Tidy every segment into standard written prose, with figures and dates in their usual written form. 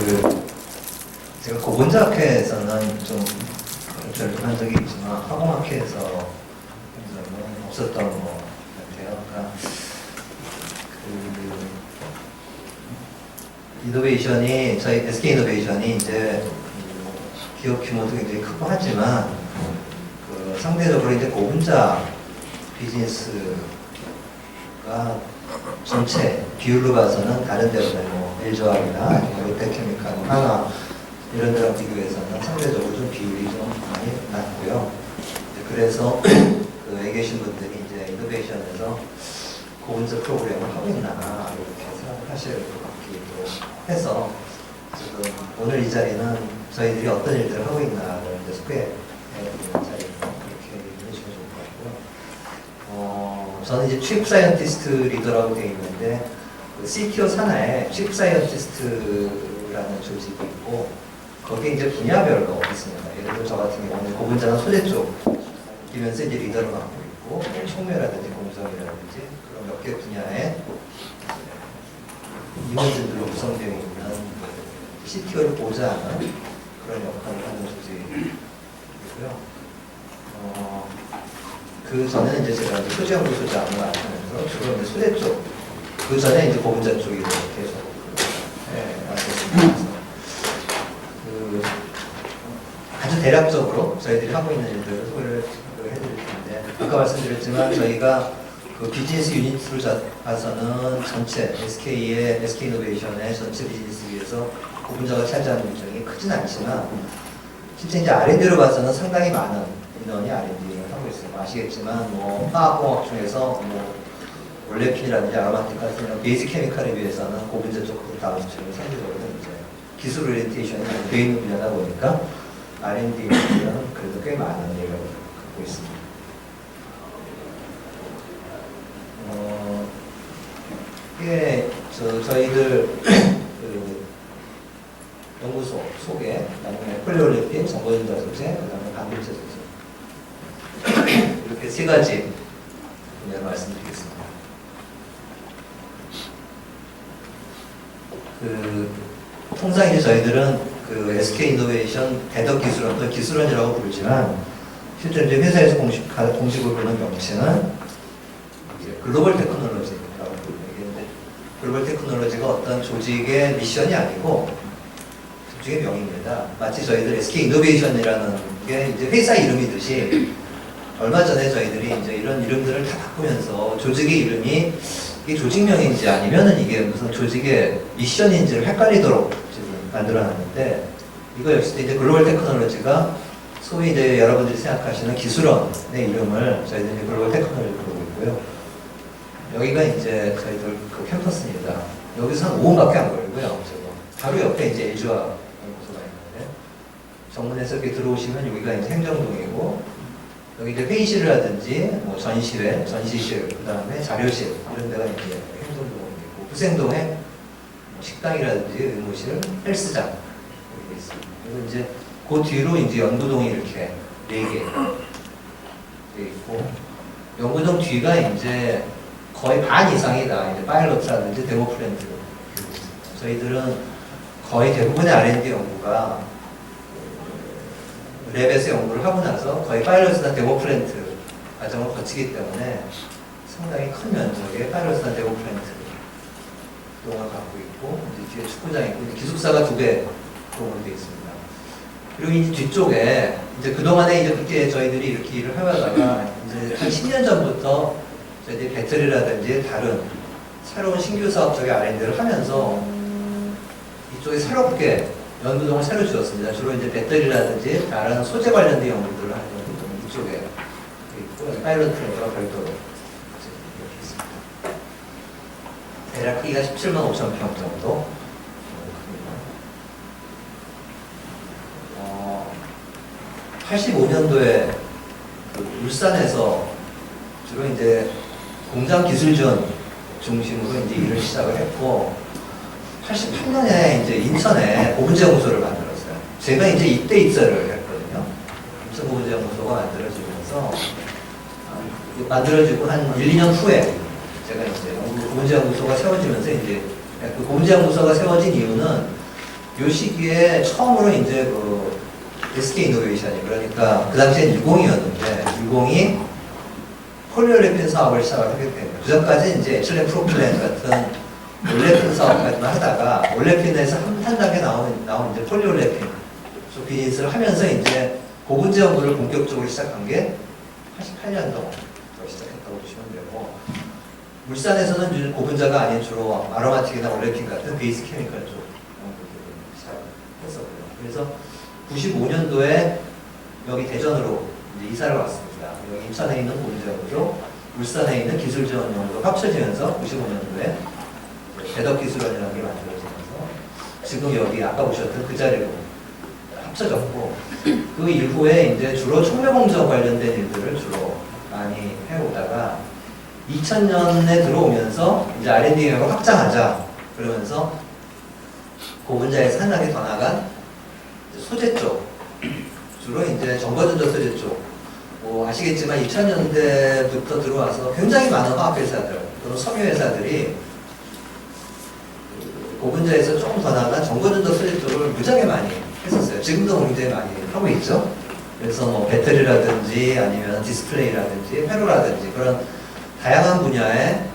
제가 고본자학회에서는 좀 절도한 적이 있지만 화공학회에서 없었던 것 같아요. 그러니까 이노베이션이 저희 SK 이노베이션이 이제 기업 규모도 굉장히 크고 하지만 상대적으로 이제 고분자 비즈니스가 전체 비율로 봐서는 다른 데보다 뭐 LG화학이나 롯데케미칼, 하나 이런 데랑 비교해서는 상대적으로 좀 비율이 좀 많이 낮고요. 그래서 여기 계신 분들이 이제 이노베이션에서 고분자 프로그램을 하고 있나 이렇게 생각하실 것 같기도 해서 지금 오늘 이 자리는 저희들이 어떤 일들을 하고 있나를 이제 소개해 드리는 자리로 이렇게 얘기해 주시면 좋을 것 같고요. 저는 이제 취업 사이언티스트 리더라고 되어 있는데 그 CTO 산하에 취업 사이언티스트라는 조직이 있고 거기에 이제 분야별로 있습니다. 예를 들어 저 같은 경우는 고분자나 소재 쪽이면서 이제 리더를 맡고 있고 총매라든지 공정이라든지 그런 몇 개 분야에 임원진들로 구성되어 있는 CTO를 보좌하는 그런 역할을 하는 조직이고요. 그 전에는 이제 제가 소재연구소장을 맡으면서 주로 이제 소재 쪽, 그 전에 이제 고분자 쪽이 계속 맡았습니다. 아주 대략적으로 저희들이 하고 있는 일들을 소개를 해드릴 텐데, 아까 말씀드렸지만 저희가 그 비즈니스 유닛으로 봐서는 전체 SK이노베이션의 전체 비즈니스 위에서 고분자가 차지하는 일정이 크진 않지만 실제 이제 R&D로 봐서는 상당히 많은 인원이 R&D를 하고 있어요. 아시겠지만 뭐 화학공학 중에서 뭐 올레핀이라든지 아로마틱 같은 이런 베이직 케미칼에 비해서는 고분자 쪽으로 다음 수준을 상대적으로 이제 기술 오리엔테이션이 많이 되어 있는 분야다 보니까 R&D 분야는 그래도 꽤 많은 얘기를 갖고 있습니다. 이게 저희들 그 연구소 소개, 그다음에 폴리올레핀, 정보전자 소재, 그다음에 반도체 소재 이렇게 세 가지 분야를 말씀드리겠습니다. 통상 이제 저희들은 그 SK 이노베이션 대덕 기술원, 또 기술원이라고 부르지만 실제 이제 회사에서 공식으로 부르는 명칭은 이제 글로벌 테크놀로지라고 얘기했는데, 글로벌 테크놀로지가 어떤 조직의 미션이 아니고 조직의 명입니다. 마치 저희들 SK 이노베이션이라는 게 이제 회사 이름이듯이 얼마 전에 저희들이 이제 이런 이름들을 다 바꾸면서 조직의 이름이 이게 조직명인지 아니면은 이게 무슨 조직의 미션인지를 헷갈리도록 지금 만들어놨는데, 이거 역시 이제 글로벌 테크놀로지가 소위 이제 여러분들이 생각하시는 기술원의 이름을 저희들이 이제 글로벌 테크놀로지 부르고 있고요. 여기가 이제 저희들 그 캠퍼스입니다. 여기서 한 5분밖에 안 걸리고요. 바로 옆에 이제 LG화 연구소가 있는데, 정문에서 이렇게 들어오시면 여기가 이제 행정동이고, 여기 이제 회의실이라든지 뭐 전시회, 전시실, 그 다음에 자료실 이런 데가 이제 행정동에 있고, 부생동에 뭐 식당이라든지 의무실, 헬스장 이렇게 있습니다. 그리고 이제 그 뒤로 이제 연구동이 이렇게 4개 돼 있고, 연구동 뒤가 이제 거의 반 이상이 다 이제 파일럿이라든지 데모 플랜트로 저희들은 거의 대부분의 R&D 연구가 랩에서 연구를 하고 나서 거의 파일럿이나 데모 플랜트 과정을 거치기 때문에 상당히 큰 면적의 파일럿이나 데모 플랜트 동을 갖고 있고, 이제 뒤에 축구장이 있고, 이제 기숙사가 2개 동으로 되어 있습니다. 그리고 이 뒤쪽에 이제 그동안에 이제 그렇게 저희들이 이렇게 일을 해와다가 이제 한 10년 전부터 저희들이 배터리라든지 다른 새로운 신규 사업적인 R&D를 하면서 이쪽에 새롭게 연구동을 새로 지었습니다. 주로 이제 배터리라든지 다른 소재 관련된 연구들을 하는 연구동은 이쪽에 있고, 파일럿 트레이너가 별도로 이렇게 있습니다. 대략 크기가 17만 5천 평 정도. 85년도에 그 울산에서 주로 이제 공장 기술 지원 중심으로 이제 일을 시작을 했고, 88년에 이제 인천에 고분자 연구소를 만들었어요. 제가 이제 이때 입사를 했거든요. 인천 고분자 연구소가 만들어지고 한 1, 2년 후에 제가 이제 고분자 연구소가 세워지면서 이제 그 고분자 연구소가 세워진 이유는 요 시기에 처음으로 이제 그 SK 이노베이션이, 그러니까 그 당시엔 유공이었는데 유공이 폴리올레핀 사업을 시작을 하게 됩니다. 그 전까지 이제 에틸렌 프로필렌 같은 올레핀 사업까지만 하다가 올레핀에서 한 단계 나온 이제 폴리올레핀 비즈니스를 하면서 이제 고분자 연구를 본격적으로 시작한 게 88년도 시작했다고 보시면 되고, 물산에서는 이제 고분자가 아닌 주로 아로마틱이나 올레핀 같은 베이스 케미컬 쪽 연구를 시작했었고요. 그래서 95년도에 여기 대전으로 이제 이사를 왔습니다. 여기 인천에 있는 고분자 연구소, 울산에 있는 기술지원 연구소가 합쳐지면서 95년도에 대덕기술원이라는 게 만들어지면서 지금 여기 아까 보셨던 그 자리로 합쳐졌고, 그 이후에 이제 주로 촉매공정 관련된 일들을 주로 많이 해오다가 2000년에 들어오면서 이제 R&D 영역을 확장하자 그러면서 고분자에서 한 단계 더 나간 소재 쪽, 주로 이제 정거전자 소재 쪽, 뭐 아시겠지만 2000년대부터 들어와서 굉장히 많은 화학회사들 또는 섬유회사들이 고분자에서 조금 더 나간 정거전자 소재 쪽을 무지하게 많이 했었어요. 지금도 굉장히 많이 하고 있죠. 그래서 뭐 배터리라든지 아니면 디스플레이라든지 회로라든지 그런 다양한 분야의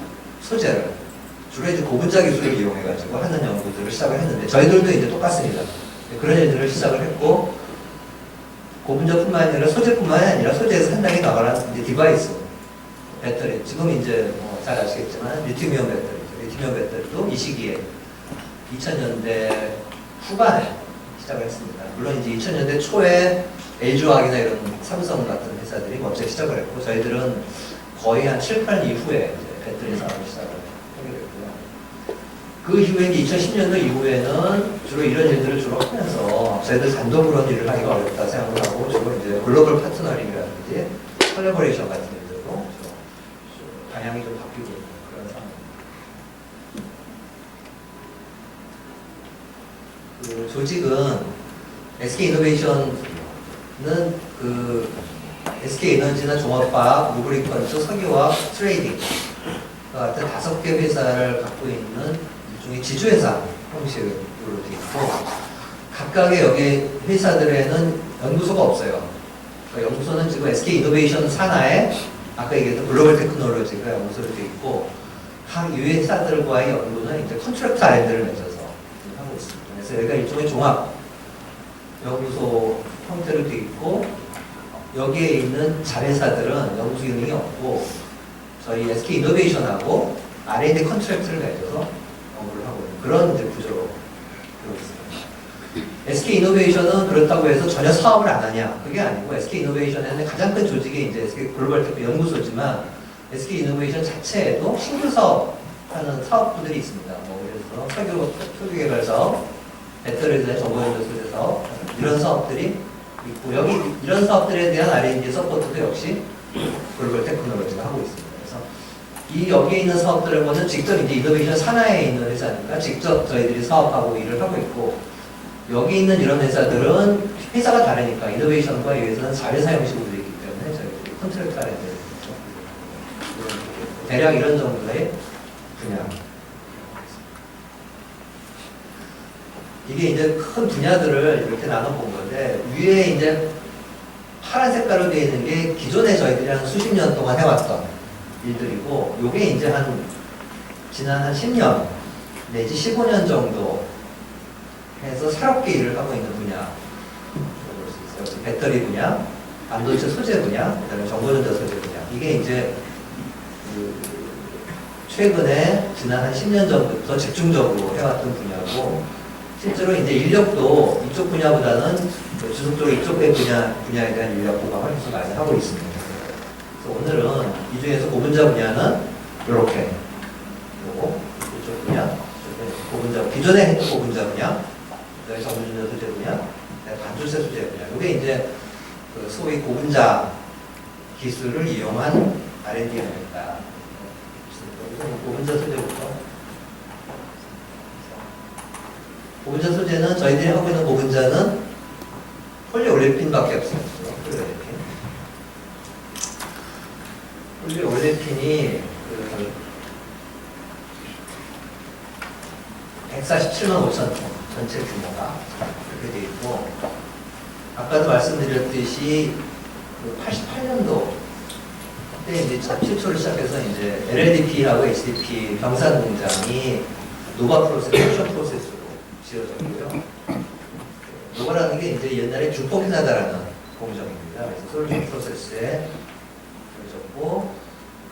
소재를 주로 이제 고분자 기술을 이용해가지고 하는 연구들을 시작을 했는데, 저희들도 이제 똑같습니다. 그런 일들을 시작을 했고, 고분자뿐만 아니라 소재뿐만 아니라 소재에서 한 단계 나가는 이제 디바이스, 배터리, 지금 이제 뭐 잘 아시겠지만 리튬이온 배터리죠. 리튬이온 배터리도 이 시기에 2000년대 후반에 시작을 했습니다. 물론 이제 2000년대 초에 LG화학이나 이런 삼성 같은 회사들이 먼저 시작을 했고, 저희들은 거의 한 7, 8년 이후에 이제 배터리 사업을 시작을 하게 됐고요. 그 이후에 이제 2010년도 이후에는 주로 이런 일들을 주로 하면서 저희들 단독으로는 일을 하기가 어렵다 생각을 하고, 주로 이제 글로벌 파트너링이라든지 컬래버레이션 같은 일들도 방향이 좀 바뀌고 있는 그런 상황입니다. 그 조직은 SK 이노베이션은 그 SK 에너지나 종합과학, 루브리컨트, 석유화학, 트레이딩 같은 5개 회사를 갖고 있는 일종의 지주회사 형식으로 되어 있고, 각각의 여기 회사들에는 연구소가 없어요. 그러니까 연구소는 지금 SK 이노베이션 산하에 아까 얘기했던 글로벌 테크놀로지가 연구소로 되어 있고, 각 이 회사들과의 연구는 이제 컨트랙트 R&D를 맺어서 하고 있습니다. 그래서 여기가 일종의 종합 연구소 형태로 되어 있고, 여기에 있는 자회사들은 연구소 기능이 없고 저희 SK 이노베이션하고 R&D 컨트랙트를 맺어서 연구를 하고 있는 그런 이제 구조로 되어 있습니다. SK 이노베이션은 그렇다고 해서 전혀 사업을 안 하냐? 그게 아니고, SK 이노베이션에는 가장 큰 조직이 이제 SK 글로벌 테크 연구소지만 SK 이노베이션 자체에도 신규 사업하는 사업부들이 있습니다. 뭐 그래서 석유 개발 사업, 배터리 대한 정보전자 소재 사업, 이런 사업들이 있고, 여기 이런 사업들에 대한 R&D 서포트도 역시 글로벌 테크놀로지가 하고 있습니다. 그래서 이 여기에 있는 사업들은 직접 이제 이노베이션 산하에 있는 회사니까 직접 저희들이 사업하고 일을 하고 있고, 여기 있는 이런 회사들은 회사가 다르니까 이노베이션과 이 회사는 자회사 형식으로 되어 있기 때문에 저희들이 컨트랙트 R&D를 대략 이런 정도의 분야. 이게 이제 큰 분야들을 이렇게 나눠본 건데, 위에 이제 파란 색깔로 되어 있는 게 기존에 저희들이 한 수십 년 동안 해왔던 일들이고, 요게 이제 지난 한 10년 내지 15년 정도 해서 새롭게 일을 하고 있는 분야 볼 수 있어요. 배터리 분야, 반도체 소재 분야, 그다음에 정보전자 소재 분야. 이게 이제 최근에 지난 한 10년 전부터 집중적으로 해왔던 분야고, 실제로 이제 인력도 이쪽 분야보다는 지속적으로 이쪽의 분야에 대한 인력 보강을 계속 많이 하고 있습니다. 그래서 오늘은 이 중에서 고분자 분야는 이렇게, 그리고 이쪽 분야, 고분자, 기존에 했던 고분자 분야, 그다음에 정보전자 소재 분야, 반도체 소재 분야. 이게 이제 그 소위 고분자 기술을 이용한 R&D 영역이다. 고분자 소재부터. 고분자 소재는 저희들이 하고 있는 고분자는 폴리올레핀밖에 없어요. 폴리올레핀이 147만 5천 톤 전체 규모가 이렇게 돼 있고, 아까도 말씀드렸듯이 88년도 그때 이제 최초로 시작해서 이제 LLDP하고 HDP 병산 공장이 노바 프로세스, 퓨전 프로세스로 지어졌고요. 노바라는 게 이제 옛날에 듀포키나다라는 공정입니다. 그래서 솔루션 프로세스에 지어졌고,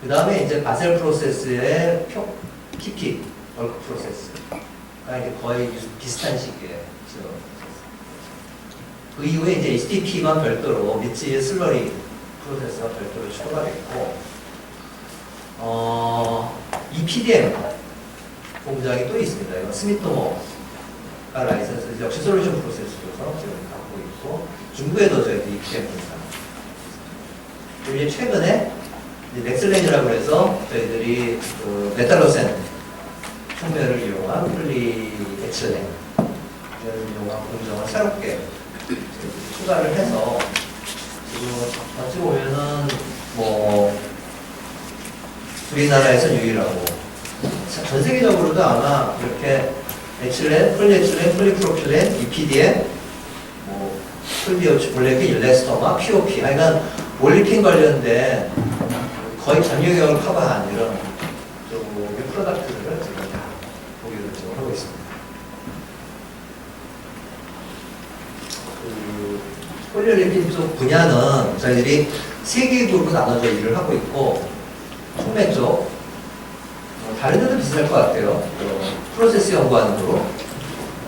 그 다음에 이제 바셀 프로세스의 PP, 벌크 프로세스가 이제 거의 비슷한 시기에 지어졌습니다. 그 이후에 이제 HDP만 별도로 미츠의 슬러리 프로세스가 별도로 추가가 됐고, EPDM 공장이 또 있습니다. 이건 스미토모가 라이선스 역시 솔루션 프로세스로서 지금 갖고 있고, 중부에도 저희도 EPDM 공장. 그리고 이제 최근에 넥슬렌이라고 해서 저희들이 그 메탈로센 촉매를 이용한 폴리에틸렌 이용한 공정을 새롭게 추가를 해서 지금 어찌 보면은 뭐 우리나라에서 유일하고 전 세계적으로도 아마 이렇게 에틸렌, 폴리에틸렌, 폴리프로필렌, EPDM, 뭐 폴리오치폴레킨, 일레스터마, POP, 하여간 올리핀 관련된 거의 전 영역을 커버한 이런 쪽의 프로덕트들을 지금 다 보기를 지금 하고 있습니다. 폴리올리핀 쪽 분야는 저희들이 세 개의 그룹으로 나눠져 일을 하고 있고, 촉매 쪽, 다른 데도 비슷할 것 같아요. 프로세스 연구하는 그룹,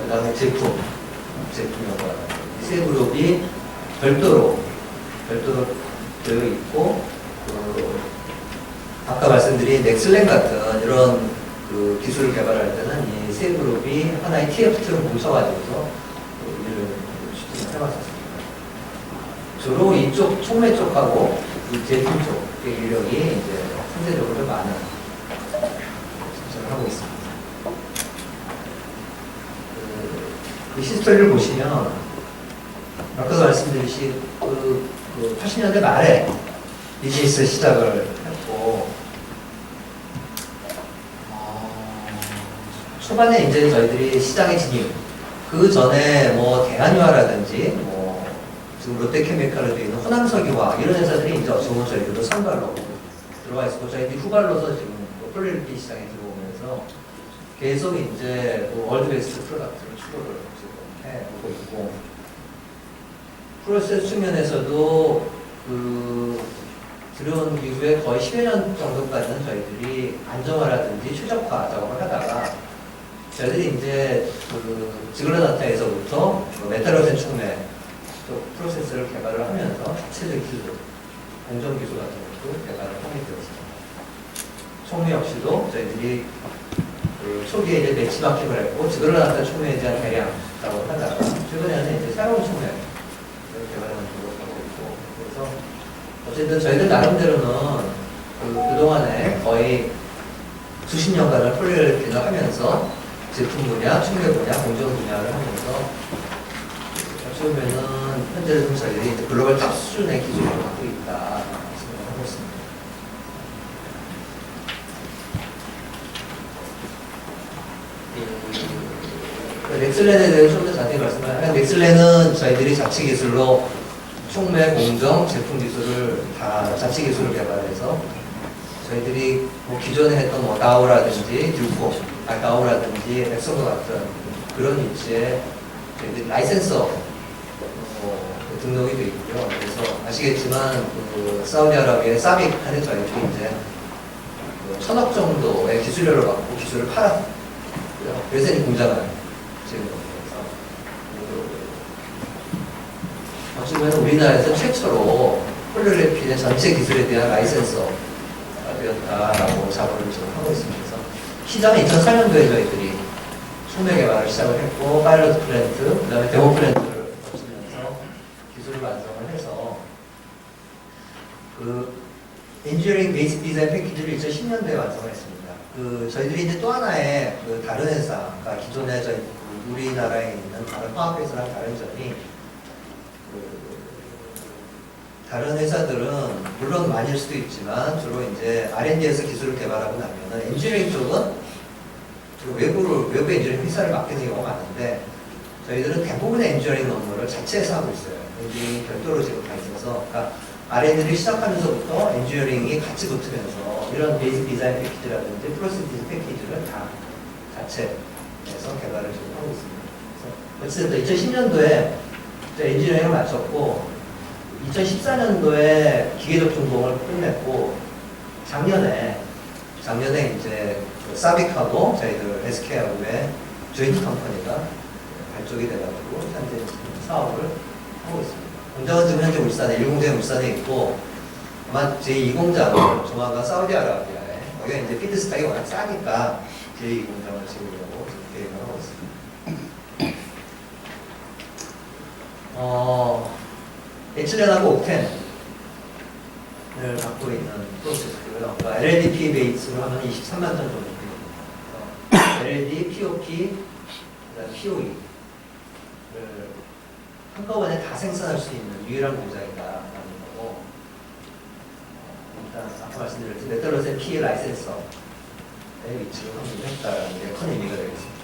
그 다음에 제품 연구하는 이 세 그룹이 별도로 되어 있고, 아까 말씀드린 넥슬렌 같은 이런 그 기술을 개발할 때는 이 세 그룹이 하나의 TFT로 뭉쳐가지고서 일을 해봤었습니다. 주로 이쪽 촉매 쪽하고 이 제품 쪽의 인력이 이제 상대적으로 많은 진행을 하고 있습니다. 그 히스토리를 보시면 아까도 말씀드렸듯이 그 80년대 말에 비즈니스 시작을 했고, 초반에 이제 저희들이 시장에 진입, 그 전에 뭐 대한유화라든지 뭐 지금 롯데케미칼로 되어 있는 호남석유화 이런 회사들이 이제 어쩌면 저희들도 선발로 들어와 있고, 저희들이 후발로서 지금 폴리올리핀 시장에 들어오면서 계속 이제 월드 베스트 프로덕트를 추구를 지금 해오고 있고, 프로세스 측면에서도 들어온 이후에 거의 10여 년 정도까지는 저희들이 안정화라든지 최적화 작업을 하다가, 저희들이 이제 지글러나타에서부터 메탈로센 촉매 프로세스를 개발을 하면서 자체적 기술, 공정 기술 같은 것도 개발을 하게 되었습니다. 촉매 역시도 저희들이 초기에 이제 매치마킹을 했고, 지글러나타 촉매에 대한 개량 작업을 하다가 최근에는 이제 새로운 촉매 개발하는 쪽으로 가고 있고, 그래서 어쨌든 저희들 나름대로는 그동안에 거의 수십 년간을 폴리올리핀을 하면서 제품 분야, 촉매 분야, 공정 분야를 하면서 어찌 보면은 현재는 저희들이 글로벌 탑 수준의 기술을 갖고 있다 생각하고 있습니다. 넥슬렌에 대해서 좀 더 자세히 말씀하면, 넥슬렌은 저희들이 자체 기술로 촉매, 공정, 제품 기술을 다 자체 기술을 개발해서 저희들이 뭐 기존에 했던 뭐 다오라든지 듀포, 다오라든지 엑소거 같은 그런 위치에 저희들이 라이센서 등록이 되어 있고요. 그래서 아시겠지만 사우디아라비아의 사빅한테 저희들이 이제 1,000억 정도의 기술료를 받고 기술을 팔았고요. 그래서 이 공장을 지금 어찌 보면 우리나라에서 최초로 폴리올리핀의 전체 기술에 대한 라이센서가 되었다라고 자부를 지금 하고 있습니다. 그래서 시장은 2004년도에 저희들이 촉매 개발을 시작을 했고, 파일럿 플랜트, 그 다음에 데모 플랜트를 거치면서 기술을 완성을 해서 엔지니어링 베이스 디자인 패키지를 2010년도에 완성을 했습니다. 저희들이 이제 또 하나의 다른 회사가 기존에 우리나라에 있는 다른 화학회사랑 다른 점이, 다른 회사들은 물론 많을 수도 있지만 주로 이제 R&D에서 기술을 개발하고 나면은 엔지니어링 쪽은 외부 엔지니어링 회사를 맡기는 경우가 많은데, 저희들은 대부분의 엔지니어링 업무를 자체에서 하고 있어요. 엔지니어링이 별도로 지금 가 있어서, 그러니까 R&D를 시작하면서부터 엔지니어링이 같이 붙으면서 이런 베이직 디자인 패키지라든지 프로세스 패키지를 다 자체에서 개발을 지금 하고 있습니다. 그래서 어쨌든 2010년도에 엔지니어링을 마쳤고 2014년도에 기계적 준공을 끝냈고 작년에 이제 그 사빅하고 저희들 SK하고의 조인트 컴퍼니가 발족이 돼가지고 현재 사업을 하고 있습니다. 공장은 지금 현재 울산에 1공장 울산에 있고 아마 제2공장은 조만간 사우디아라비아에 거기가 이제 피드스탁이 워낙 싸니까 제2공장을 지으려고 계획을 하고 있습니다. 에틸렌하고 옥텐을 갖고 있는 프로세스고요. 그러니까 LLDP 베이스로 하면 23만 톤 정도 됩니다. LLD, POP, 그다음 POE를 한꺼번에 다 생산할 수 있는 유일한 공장이다라는 거고, 일단 아까 말씀드렸듯이 메탈로센 P 라이센서의 위치를 확인했다라는 게 큰 의미가 되겠습니다.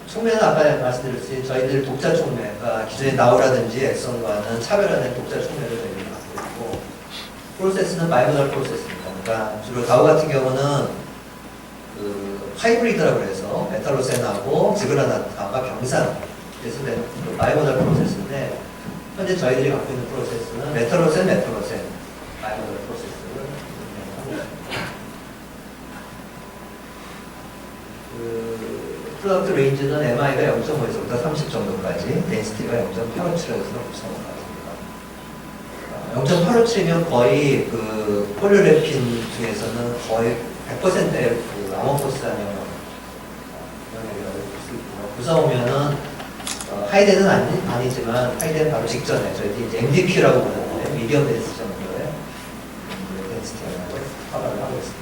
촉매는 아까 말씀드렸듯이 저희들 독자 촉매가 기존의 나우라든지 엑선과는 차별화된 독자 촉매를 저희들이 갖고 있고, 프로세스는 마이모달 프로세스입니다. 그러니까 주로 나우 같은 경우는 그 하이브리드라고 해서 메탈로센하고 지그라나타가 병산 그래서 된 마이모달 프로세스인데, 현재 저희들이 갖고 있는 프로세스는 메탈로센 마이모달 프로세스를 하고 있습니다. 프로덕트 레인지는 MI가 0.5에서부터 30 정도까지, 덴시티가 0.857에서 9.5까지입니다. 0.857이면 거의 그 폴리레핀 중에서는 거의 100%의 그 아모포스한 영역이라고 볼 수 있고요. 구사오면은 하이덴은 아니지만 하이덴 바로 직전에 저희 이제 MDP라고 부르는데 미디엄 덴시티 정도의 덴시티라고 파악을 하고 있습니다.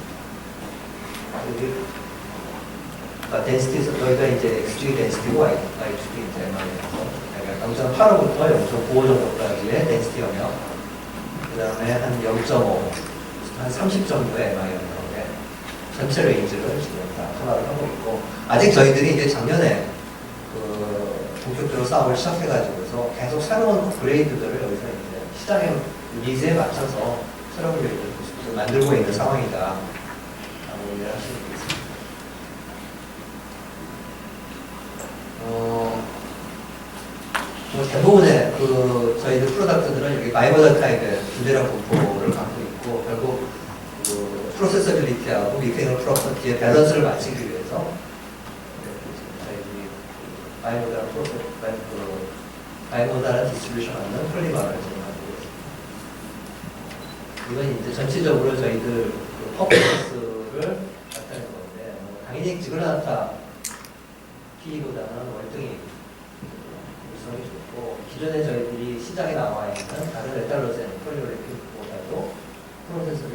덴시티에서 저희가 이제 XG 덴시티고 YXG 이제 MI에서 0.85부터 0.95 정도까지의 덴시티 영역, 그 다음에 한 0.5, 한 30 정도의 MI 영역에 전체 레인지를 지금 다 커버를 하고 있고, 아직 저희들이 이제 작년에 그 본격적으로 사업을 시작해가지고서 계속 새로운 업그레이드들을 여기서 이제 시장의 니즈에 맞춰서 새로운 업그레이드를 만들고 있는 상황이다 라고 이해할 수 있습니다. 대부분의 그 저희들 프로덕트들은 여기 마이모달 타입의 분대량 분포를 갖고 있고, 결국 그 프로세서빌리티하고 미케이컬 프로퍼티의 밸런스를 맞추기 위해서 저희들이 마이모달한 디스트리뷰션하는 폴리마를 지금 가지고 있습니다. 이건 이제 전체적으로 저희들 그 퍼포먼스를 나타내는 건데, 당연히 지그라나타 P보다는 월등히 물성이 좋고, 기존에 저희들이 시장에 나와 있는 다른 메탈로젠 폴리오레핀보다도 프로세서를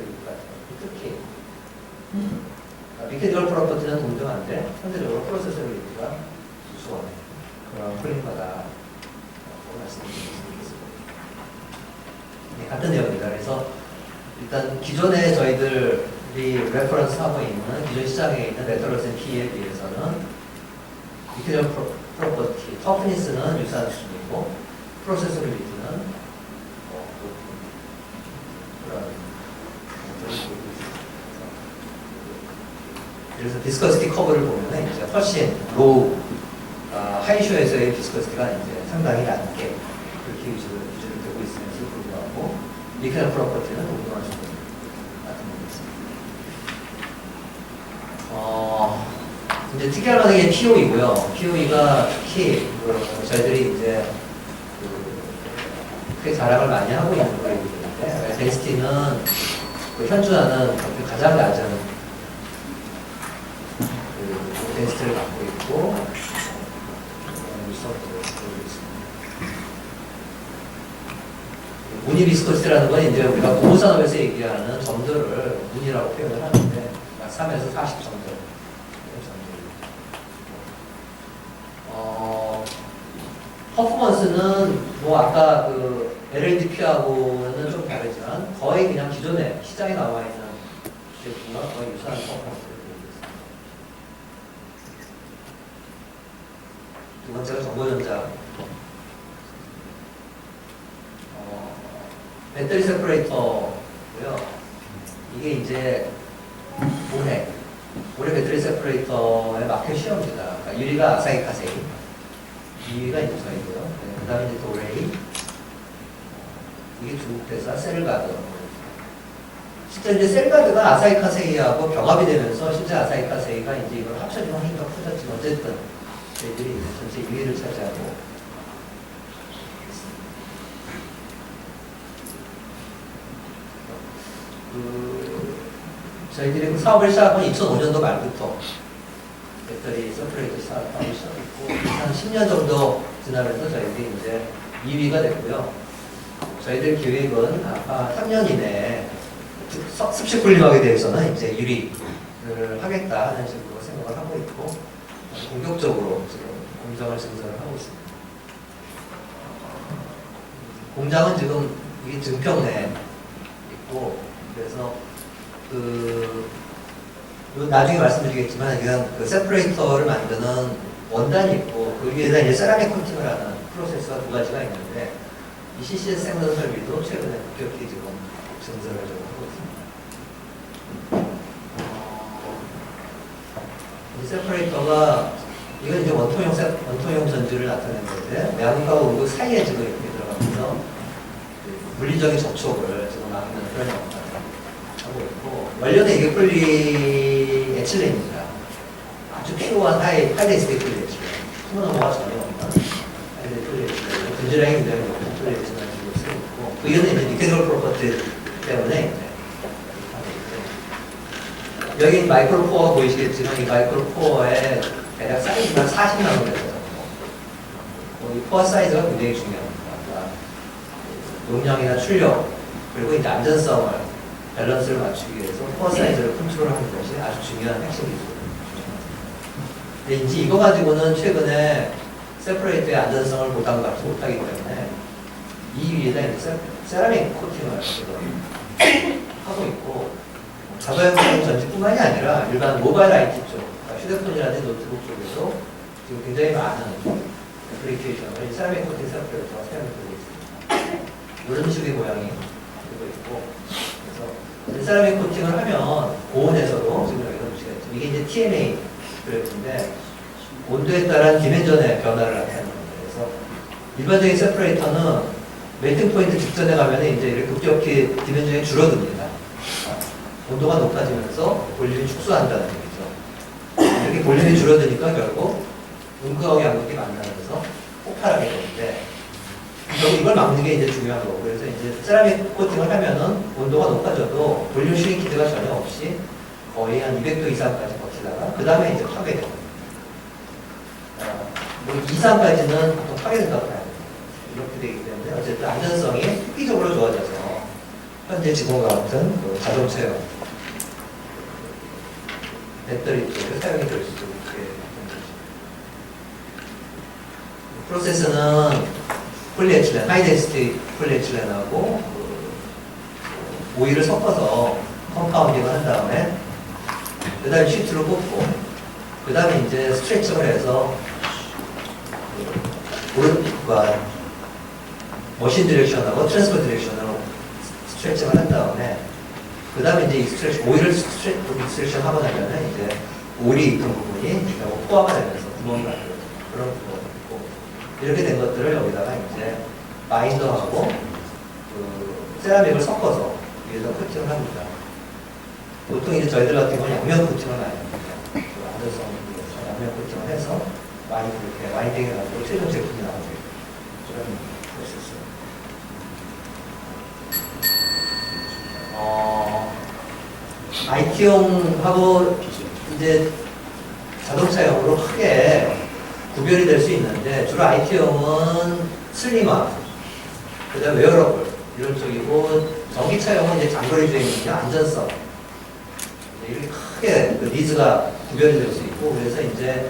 특히 미케이컬 프로퍼티는 동등한데 현재적으로 프로세서빌리티가 우수한 그런 폴리마다라고 말씀드릴 수 있겠습니다. 네, 같은 내용입니다. 그래서 일단 기존에 저희들이 레퍼런스 하고 있는 기존 시장에 있는 메탈로젠 P에 비해서는 미케이컬 프로퍼티, 터프니스는 유사한 수준이고, 프로세서빌리티는 그런 그래서 디스커시티 커브를 보면 이제 훨씬 로우, 하이쇼에서의 디스커시티가 이제 상당히 낮게 그렇게 유지되고 있음에도 불구하고 미케이컬 프로퍼티는 동등한 수준 같은 거겠습니다. 이제 특이한 게 POE고요. POE가 특히 저희들이 이제 크게 자랑을 많이 하고 있는 거이기 때문에 덴시티는 현존하는 가장 낮은 덴시티를 갖고 있고 무늬 비스코시티라는 건 이제 우리가 보호산업에서 얘기하는 점들을 무늬라고 표현을 하는데 약 3에서 40 점들. 퍼포먼스는 뭐 아까 그 LLDP하고는 좀 다르지만 거의 그냥 기존에 시장에 나와 있는 제품과 거의 유사한 퍼포먼스를 보입니다. 번째가 정보전자. 배터리 세퍼레이터고요. 이게 이제 올해 배터리 세퍼레이터의 마켓 시험입니다. 그러니까 1위가 아사히 카세이, 2위가 이제 저희고요. 네, 그 다음에 이제 도레이, 이게 중국 회사 셀가드. 실제 이제 셀가드가 아사히 카세이하고 병합이 되면서 실제 아사히 카세이가 이제 이걸 합쳐지면 힘이 커졌지만 어쨌든 저희들이 전체 2위를 차지하고. 저희들이 그 사업을 시작한 2005년도 말부터 배터리 세퍼레이터 사업을 시작했고 한 10년 정도 지나면서 저희들이 이제 2위가 됐고요. 저희들 계획은 아마 3년 이내에 습식 분림하게 대해서는 이제 1위를 하겠다 하는 식으로 생각을 하고 있고 공격적으로 지금 공장을 증설을 하고 있습니다. 공장은 지금 이게 증평내에 있고 그래서 나중에 말씀드리겠지만 그냥 그 세퍼레이터를 만드는 원단이 있고 그 위에다 이제 세라믹 코팅을 하는 프로세스가 두 가지가 있는데 이 CCS 생산 설비도 최근에 급격히 지금 증설을 좀 하고 있습니다. 이 세퍼레이터가 이건 이제 원통형 전지를 나타내는 건데 내압과 온도 사이에 지금 이렇게 들어가면서 물리적인 접촉을 지금 막는 그런 역할을 하고 있고 원료는 이게 폴리 에틸렌입니다. 아주 피로한 하이데인시티 폴리 에틸렌. 소모노모가 전혀 없는 하이데인시티 폴리 에틸렌. 분질량이 굉장히 높은 폴리 에틸렌을 쓰고 있고 그 이유는 이제 니케돌 프로퍼티 때문에 여기 마이크로 코어 보이시겠지만 이 마이크로 코어의 대략 사이즈가 40나노미터. 이 코어 사이즈가 굉장히 중요합니다. 용량이나 출력 그리고 이제 안전성을 밸런스를 맞추기 위해서 코어 사이즈를 컨트롤하는 것이 아주 중요한 핵심 기술입니다. 근데 이제 이거 가지고는 최근에 세퍼레이터의 안전성을 보장받지 못하기 때문에 이 위에다 이제 세라믹 코팅을 하고 있고 자동형 전지뿐만이 아니라 일반 모바일 IT 쪽, 그러니까 휴대폰이라든지 노트북 쪽에도 지금 굉장히 많은 애플리케이션을 세라믹 코팅 세퍼레이터가 사용되고 있습니다. 이런 식의 모양이 되고 있고 그래서 세라믹 코팅을 하면 고온에서도 지금 여기서 보시겠죠. 이게 이제 TMA 그래프인데 온도에 따른 디멘전의 변화를 나타내는 겁니다. 그래서 일반적인 세퍼레이터는 멜팅 포인트 직전에 가면 이제 이렇게 급격히 디멘전이 줄어듭니다. 온도가 높아지면서 볼륨이 축소한다는 얘기죠. 이렇게 볼륨이 줄어드니까 결국 음극하고 양극이 만나면서 폭발하게 되는데 결국 이걸 막는 게 이제 중요한 거고 그래서 이제 세라믹 코팅을 하면은 온도가 높아져도 볼륨 슈링키드가 전혀 없이 거의 한 200도 이상까지 버티다가 그 다음에 이제 파괴돼요. 뭐 이상까지는 보통 파괴된다고 봐야 돼요. 이렇게 되기 때문에 어쨌든 안전성이 획기적으로 좋아져서 현재 지금과 같은 그 자동차용 배터리 쪽에 사용이 될 수 있게 된 거죠. 프로세스는 폴리에틸렌, 하이덴시티 폴리에틸렌하고 오일을 섞어서 컴파운딩을 한 다음에 그 다음에 시트로 꽂고 그 다음에 이제 스트레칭을 해서 오른과 머신 디렉션하고 트랜스퍼 디렉션으로 스트레칭을 한 다음에 그 다음에 이제 이 스트레칭, 오일을 스트레칭 하고 나면은 이제 오일이 있던 부분이 포화가 되면서 구멍이 만들어져요. 그런 구멍이 있고 이렇게 된 것들을 여기다가 이제 마인더하고 그 세라믹을 섞어서 위에서 코팅을 합니다. 보통 이제 저희들 같은 경우는 양면 코팅을 많이 합니다. 그 안전성을 위해서 양면 코팅을 해서 이렇게 와인딩이 나고 최종 제품이 나오게 그런 프로세스. IT용하고 이제 자동차용으로 크게 구별이 될 수 있는데 주로 IT용은 슬림화, 그 다음에 웨어러블 이런 쪽이고 전기차용은 이제 장거리 주행이나 안전성 이렇게 크게 그 니즈가 구별이 될 수 있고 그래서 이제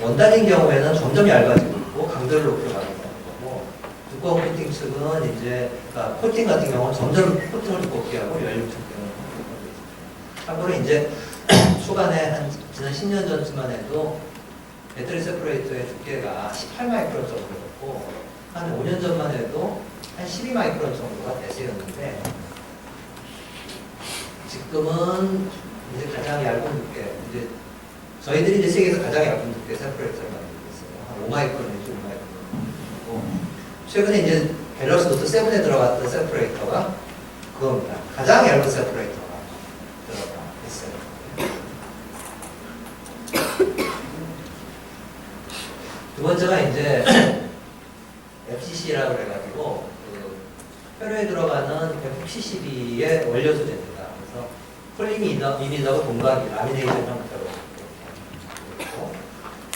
원단인 경우에는 점점 얇아지고 있고 강도를 높여가는 거고 두꺼운 코팅 측은 이제 그러니까 코팅 같은 경우는 점점 코팅을 두껍게 하고 연료 측정을 하고 있습니다. 참고로 이제 초반에 한 지난 10년 전쯤만 해도 배터리 세퍼레이터의 두께가 18마이크론 정도였고 한 5년 전만 해도 한 12마이크론 정도가 대세였는데 지금은 이제 가장 얇은 두께, 이제 저희들이 이제 세계에서 가장 얇은 두께 세퍼레이터를 만들고 있어요. 한 5마이크론 내지 5마이크론. 최근에 이제 갤럭시 노트 7에 들어갔던 세퍼레이터가 그겁니다. 가장 얇은 세퍼레이터가 들어가 있어요. 두 번째가 이제 FCC라고 그래가지고 그 혈류에 들어가는 100ccb의 원료 소재입니다. 그래서 폴리미드하고 동각이 라미네이션 형태로 있고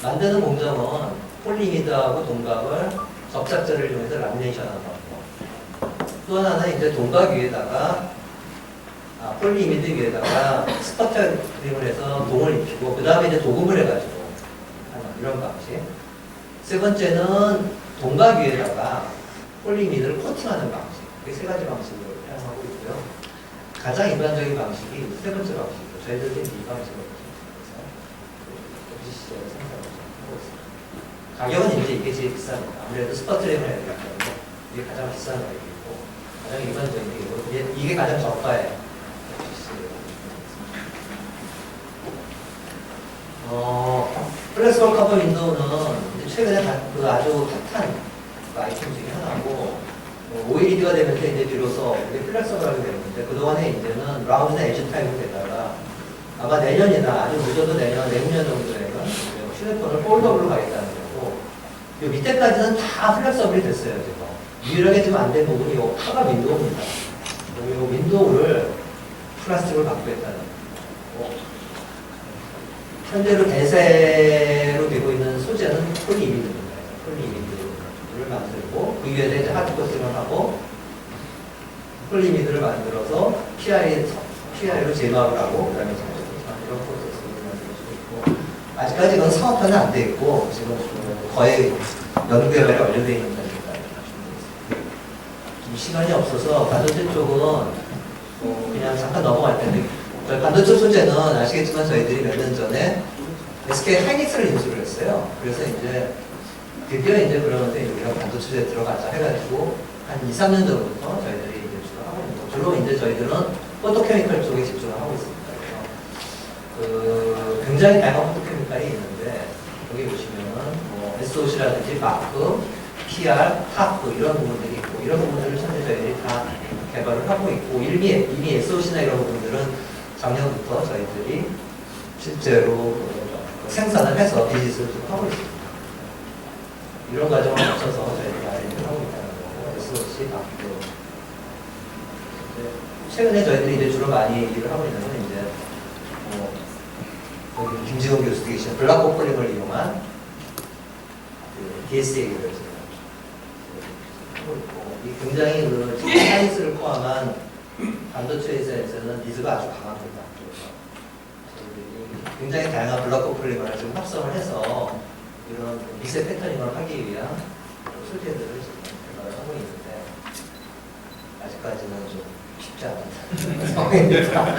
만드는 공정은 폴리미드하고 동각을 접착제를 이용해서 라미네이션하는 거고 또 하나는 이제 동각 위에다가 폴리미드 위에다가 스퍼터링을 해서 동을 입히고 그 다음에 이제 도금을 해가지고 하는 이런 방식. 세 번째는 동각 위에다가 폴리미드를 코팅하는 방식. 이 세 가지 방식을 사용하고 있고요. 가장 일반적인 방식이 세 번째 방식이고 저희들은 이 방식을 FCC에서 생산을 하고 있습니다. 가격은 이제 이게 제일 비쌉니다. 아무래도 스퍼트링을 해야 되기 때문에 이게 가장 비싼 가격이고 가장 일반적인 게 이게 가장 저가예요. 플렉스블 커버 윈도우는 이제 최근에 그 아주 핫한 아이템 중에 하나고 OLED가 되면서 이제 비로소 이게 플렉서블하게 되는데 그동안에 이제는 라운드나 에지 타입으로 되다가 아마 내년이나 아주 늦어도 내년, 내후년 정도에는 휴대폰을 폴더블로 가겠다는 거고 이 밑에까지는 다 플렉서블이 됐어요 지금. 유일하게 지금 안 된 부분이 이 카가 윈도우입니다. 이 윈도우를 플라스틱으로 바꾸겠다는 거고 현재로 대세로 되고 있는 소재는 폴리이미드입니다. 폴리이미드를 만들고 그 위에다 이제 하드코팅을 하고 폴리이미드를 만들어서 PI로 제거를 하고 그다음에 이런 프로세스를 만들 수 있고 아직까지 그건 상업화는 안 돼 있고 지금 거의 연구개발에 완료되어 있는 단계입니다. 시간이 없어서 반도체 쪽은 그냥 잠깐 넘어갈 텐데 반도체 소재는 아시겠지만 저희들이 몇 년 전에 SK 하이닉스를 인수를 했어요. 그래서 이제 드디어 이제 그러는데 우리가 반도체 소재에 들어가자 해가지고 한 2, 3년 전부터 저희들이 이제 주로 하고 있는 거. 주로 이제 저희들은 포토케미컬 쪽에 집중을 하고 있습니다. 그래서 굉장히 다양한 포토케미컬이 있는데 여기 보시면은 뭐 SOC라든지 마크, PR, 하프 이런 부분들이 있고 이런 부분들을 현재 저희들이 다 개발을 하고 있고 이미 SOC나 이런 부분들은 작년부터 저희들이 실제로 생산을 해서 비즈니스를 좀 하고 있습니다. 이런 과정을 거쳐서 저희들이 R&D를 하고 있다는 거고, SOC, 박도. 최근에 저희들이 이제 주로 많이 일을 하고 있는 건 이제, 김지훈 교수도 계신 블락코플링을 이용한 DSA를 하고 있고, 이 굉장히 그 사이즈를 포함한 반도체 회사에서는 니즈가 아주 강합니다. 그래서 저희들이 굉장히 다양한 블락코플링을 지금 합성을 해서 이런 미세 패터닝을 하기 위한 소재들을 지금 개발을 하고 있는데 아직까지는 좀 쉽지 않은 상황입니다.